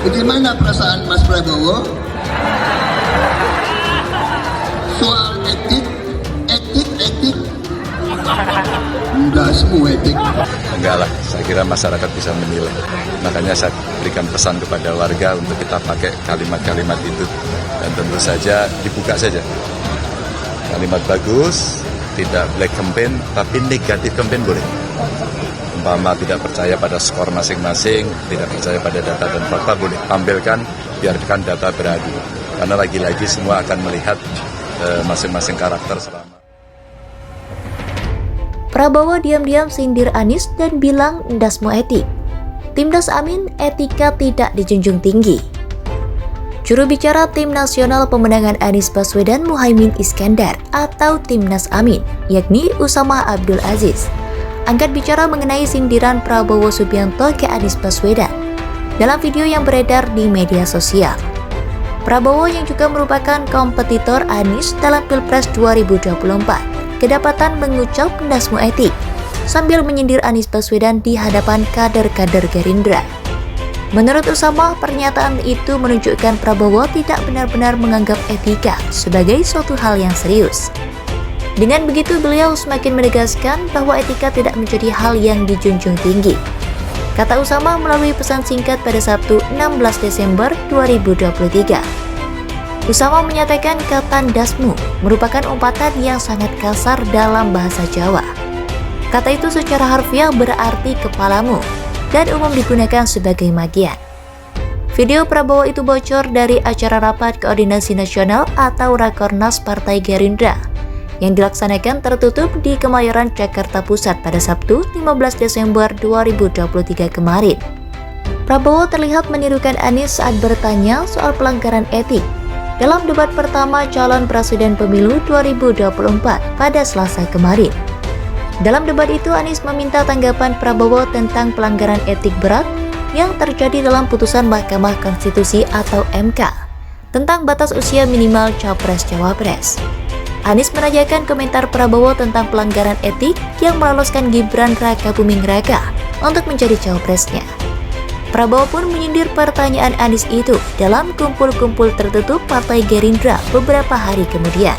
Bagaimana perasaan Mas Prabowo? Soal etik. Enggak semua etik. Enggak lah, saya kira masyarakat bisa menilai. Makanya saya berikan pesan kepada warga untuk kita pakai kalimat-kalimat itu. Dan tentu saja dibuka saja. Kalimat bagus, tidak black campaign, tapi negatif campaign boleh. Umpama tidak percaya pada skor masing-masing, tidak percaya pada data dan fakta, boleh tampilkan, biarkan data beradu. Karena lagi-lagi semua akan melihat masing-masing karakter selama. Prabowo diam-diam sindir Anies dan bilang dasmu etik. Timnas Amin, etika tidak dijunjung tinggi. Juru bicara Tim Nasional Pemenangan Anies Baswedan Muhaimin Iskandar atau Timnas Amin, yakni Usama Abdul Aziz, angkat bicara mengenai sindiran Prabowo Subianto ke Anies Baswedan dalam video yang beredar di media sosial. Prabowo yang juga merupakan kompetitor Anies dalam Pilpres 2024 kedapatan mengucap dasmu etik sambil menyindir Anies Baswedan di hadapan kader-kader Gerindra. Menurut Usama, pernyataan itu menunjukkan Prabowo tidak benar-benar menganggap etika sebagai suatu hal yang serius. Dengan begitu, beliau semakin menegaskan bahwa etika tidak menjadi hal yang dijunjung tinggi. Kata Usama melalui pesan singkat pada Sabtu 16 Desember 2023. Usama menyatakan kata dasmu merupakan umpatan yang sangat kasar dalam bahasa Jawa. Kata itu secara harfiah berarti kepalamu dan umum digunakan sebagai magian. Video Prabowo itu bocor dari acara Rapat Koordinasi Nasional atau Rakornas Partai Gerindra yang dilaksanakan tertutup di Kemayoran, Jakarta Pusat pada Sabtu 15 Desember 2023 kemarin. Prabowo terlihat menirukan Anies saat bertanya soal pelanggaran etik dalam debat pertama calon presiden pemilu 2024 pada Selasa kemarin. Dalam debat itu, Anies meminta tanggapan Prabowo tentang pelanggaran etik berat yang terjadi dalam putusan Mahkamah Konstitusi atau MK tentang batas usia minimal Capres-Cawapres. Anies menanyakan komentar Prabowo tentang pelanggaran etik yang meloloskan Gibran Rakabuming Raka untuk menjadi cawapresnya. Prabowo pun menyindir pertanyaan Anies itu dalam kumpul-kumpul tertutup Partai Gerindra beberapa hari kemudian.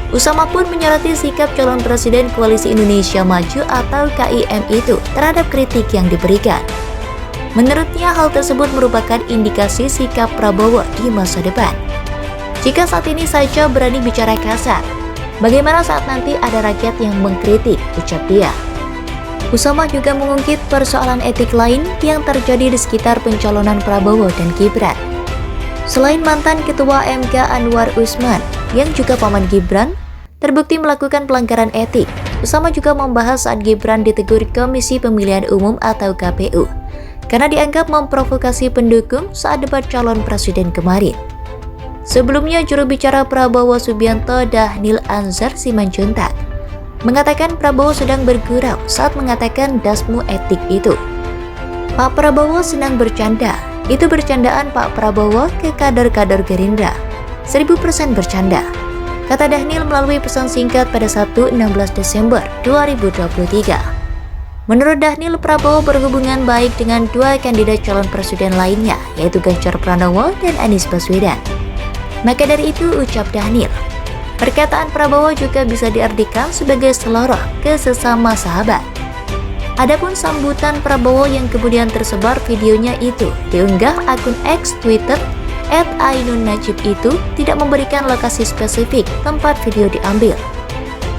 Usama pun menyoroti sikap calon presiden Koalisi Indonesia Maju atau KIM itu terhadap kritik yang diberikan. Menurutnya, hal tersebut merupakan indikasi sikap Prabowo di masa depan. Jika saat ini saja berani bicara kasar, bagaimana saat nanti ada rakyat yang mengkritik, ucap dia. Usama juga mengungkit persoalan etik lain yang terjadi di sekitar pencalonan Prabowo dan Gibran. Selain mantan Ketua MK Anwar Usman, yang juga paman Gibran, terbukti melakukan pelanggaran etik, Usama juga membahas saat Gibran ditegur Komisi Pemilihan Umum atau KPU karena dianggap memprovokasi pendukung saat debat calon presiden kemarin. Sebelumnya, juru bicara Prabowo Subianto Dhanil Anzar Simanjuntak mengatakan Prabowo sedang bergurau saat mengatakan dasmu etik itu. Pak Prabowo senang bercanda, itu bercandaan Pak Prabowo ke kader-kader Gerindra. 1000% bercanda, kata Dhanil melalui pesan singkat pada Sabtu 16 Desember 2023. Menurut Dhanil, Prabowo berhubungan baik dengan dua kandidat calon presiden lainnya, yaitu Ganjar Pranowo dan Anies Baswedan. Maka dari itu, ucap Dhanil, perkataan Prabowo juga bisa diartikan sebagai seloroh ke sesama sahabat. Adapun sambutan Prabowo yang kemudian tersebar videonya itu diunggah akun X Twitter @ainun_najib itu tidak memberikan lokasi spesifik tempat video diambil.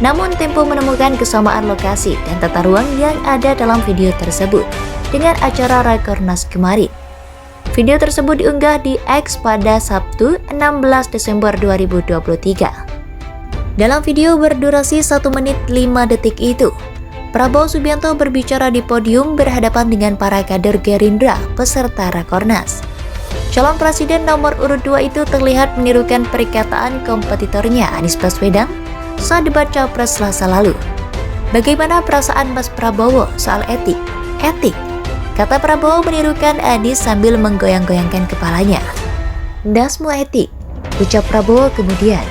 Namun Tempo menemukan kesamaan lokasi dan tata ruang yang ada dalam video tersebut dengan acara Rakornas kemarin. Video tersebut diunggah di X pada Sabtu 16 Desember 2023. Dalam video berdurasi 1 menit 5 detik itu, Prabowo Subianto berbicara di podium berhadapan dengan para kader Gerindra peserta Rakornas. Calon presiden nomor urut 2 itu terlihat menirukan perkataan kompetitornya Anies Baswedan saat debat Capres Selasa lalu. Bagaimana perasaan Mas Prabowo soal etik? Etik, kata Prabowo menirukan Anies sambil menggoyang-goyangkan kepalanya. Dasmu etik, ucap Prabowo kemudian.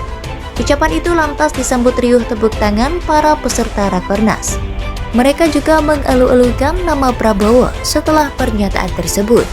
Ucapan itu lantas disambut riuh tepuk tangan para peserta Rakornas. Mereka juga mengeluh-elukan nama Prabowo setelah pernyataan tersebut.